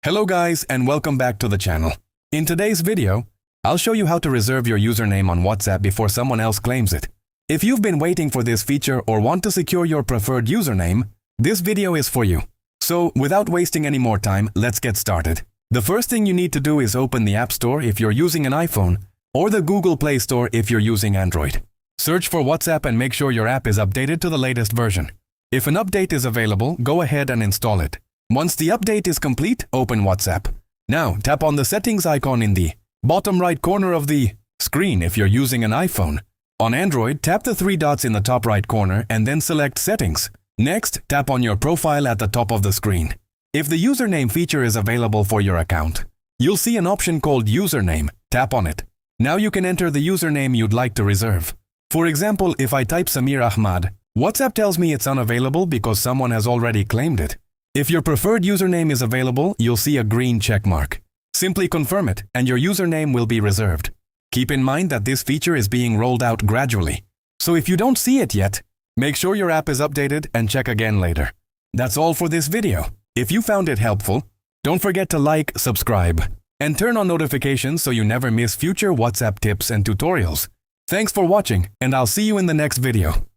Hello guys and welcome back to the channel. In today's video, I'll show you how to reserve your username on WhatsApp before someone else claims it. If you've been waiting for this feature or want to secure your preferred username, this video is for you. So without wasting any more time, let's get started. The first thing you need to do is open the App Store if you're using an iPhone or the Google Play Store if you're using Android. Search for WhatsApp and make sure your app is updated to the latest version. If an update is available, go ahead and install it. Once the update is complete, open WhatsApp. Now, tap on the settings icon in the bottom right corner of the screen if you're using an iPhone. On Android, tap the three dots in the top right corner and then select Settings. Next, tap on your profile at the top of the screen. If the username feature is available for your account, you'll see an option called Username. Tap on it. Now you can enter the username you'd like to reserve. For example, if I type Samir Ahmad, WhatsApp tells me it's unavailable because someone has already claimed it. If your preferred username is available, you'll see a green check mark. Simply confirm it and your username will be reserved. Keep in mind that this feature is being rolled out gradually. So if you don't see it yet, make sure your app is updated and check again later. That's all for this video. If you found it helpful, don't forget to like, subscribe, and turn on notifications so you never miss future WhatsApp tips and tutorials. Thanks for watching, and I'll see you in the next video.